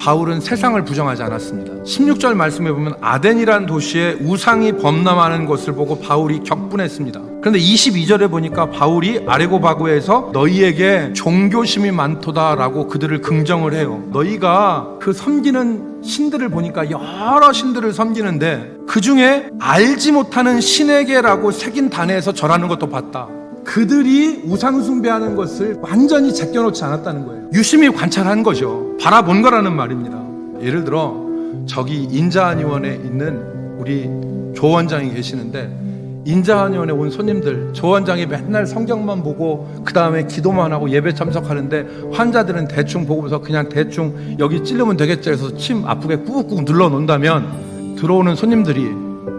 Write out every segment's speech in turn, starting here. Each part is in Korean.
바울은 세상을 부정하지 않았습니다. 16절 말씀에 보면 아덴이라는 도시에 우상이 범람하는 것을 보고 바울이 격분했습니다. 그런데 22절에 보니까 바울이 아레고바고에서 너희에게 종교심이 많도다라고 그들을 긍정을 해요. 너희가 그 섬기는 신들을 보니까 여러 신들을 섬기는데 그 중에 알지 못하는 신에게라고 새긴 단에서 절하는 것도 봤다. 그들이 우상 숭배하는 것을 완전히 제껴놓지 않았다는 거예요. 유심히 관찰한 거죠. 바라본 거라는 말입니다. 예를 들어 저기 인자한의원에 있는 우리 조 원장이 계시는데 인자한의원에 온 손님들, 조 원장이 맨날 성경만 보고 그 다음에 기도만 하고 예배 참석하는데 환자들은 대충 보고서 그냥 대충 여기 찌르면 되겠지 해서 침 아프게 꾹꾹 눌러 놓는다면 들어오는 손님들이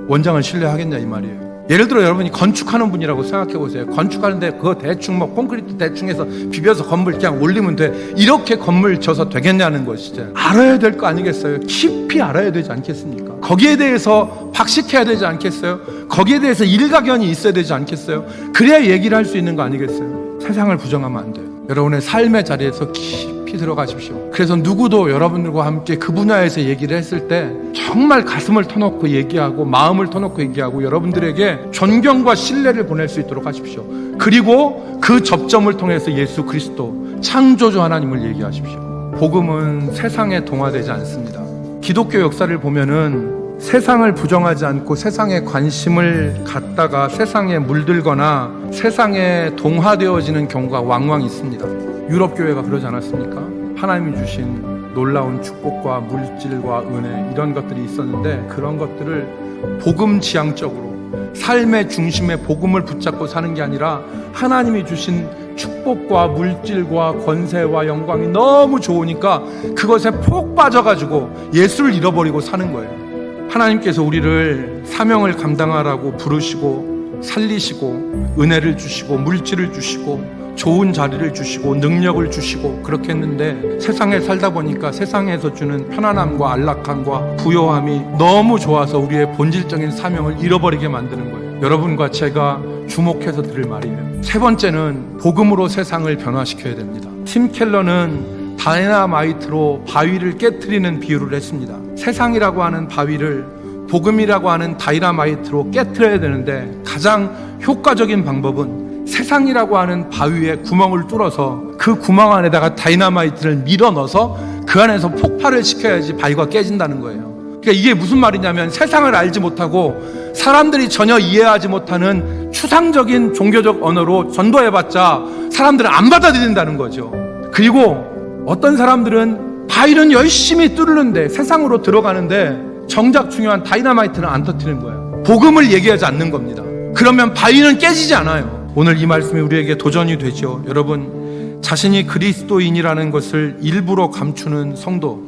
원장을 신뢰하겠냐 이 말이에요. 예를 들어 여러분이 건축하는 분이라고 생각해 보세요. 건축하는데 그거 대충 뭐 콘크리트 대충 해서 비벼서 건물 그냥 올리면 돼. 이렇게 건물 져서 되겠냐는 것이죠. 알아야 될 거 아니겠어요? 깊이 알아야 되지 않겠습니까? 거기에 대해서 박식해야 되지 않겠어요? 거기에 대해서 일가견이 있어야 되지 않겠어요? 그래야 얘기를 할 수 있는 거 아니겠어요? 세상을 부정하면 안 돼요. 여러분의 삶의 자리에서 깊이 들어가십시오. 그래서 누구도 여러분들과 함께 그 분야에서 얘기를 했을 때 정말 가슴을 터놓고 얘기하고 마음을 터놓고 얘기하고 여러분들에게 존경과 신뢰를 보낼 수 있도록 하십시오. 그리고 그 접점을 통해서 예수 그리스도 창조주 하나님을 얘기하십시오. 복음은 세상에 동화되지 않습니다. 기독교 역사를 보면은 세상을 부정하지 않고 세상에 관심을 갖다가 세상에 물들거나 세상에 동화되어지는 경우가 왕왕 있습니다. 유럽 교회가 그러지 않았습니까? 하나님이 주신 놀라운 축복과 물질과 은혜 이런 것들이 있었는데 그런 것들을 복음 지향적으로 삶의 중심에 복음을 붙잡고 사는 게 아니라 하나님이 주신 축복과 물질과 권세와 영광이 너무 좋으니까 그것에 폭 빠져가지고 예수를 잃어버리고 사는 거예요. 하나님께서 우리를 사명을 감당하라고 부르시고 살리시고 은혜를 주시고 물질을 주시고 좋은 자리를 주시고 능력을 주시고 그렇게 했는데 세상에 살다 보니까 세상에서 주는 편안함과 안락함과 부요함이 너무 좋아서 우리의 본질적인 사명을 잃어버리게 만드는 거예요. 여러분과 제가 주목해서 들을 말이에요. 세 번째는 복음으로 세상을 변화시켜야 됩니다. 팀 켈러는 다이나마이트로 바위를 깨트리는 비유를 했습니다. 세상이라고 하는 바위를 복음이라고 하는 다이나마이트로 깨트려야 되는데 가장 효과적인 방법은 세상이라고 하는 바위에 구멍을 뚫어서 그 구멍 안에다가 다이나마이트를 밀어 넣어서 그 안에서 폭발을 시켜야지 바위가 깨진다는 거예요. 그러니까 이게 무슨 말이냐면 세상을 알지 못하고 사람들이 전혀 이해하지 못하는 추상적인 종교적 언어로 전도해봤자 사람들은 안 받아들인다는 거죠. 그리고 어떤 사람들은 바위는 열심히 뚫는데 세상으로 들어가는데 정작 중요한 다이나마이트는 안 터뜨리는 거예요. 복음을 얘기하지 않는 겁니다. 그러면 바위는 깨지지 않아요. 오늘 이 말씀이 우리에게 도전이 되죠. 여러분, 자신이 그리스도인이라는 것을 일부러 감추는 성도,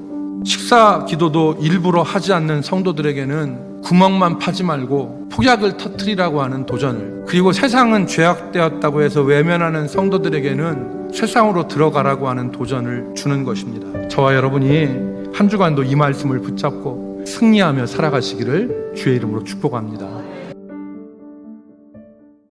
식사 기도도 일부러 하지 않는 성도들에게는 구멍만 파지 말고 폭약을 터뜨리라고 하는 도전을, 그리고 세상은 죄악되었다고 해서 외면하는 성도들에게는 세상으로 들어가라고 하는 도전을 주는 것입니다. 저와 여러분이 한 주간도 이 말씀을 붙잡고 승리하며 살아가시기를 주의 이름으로 축복합니다.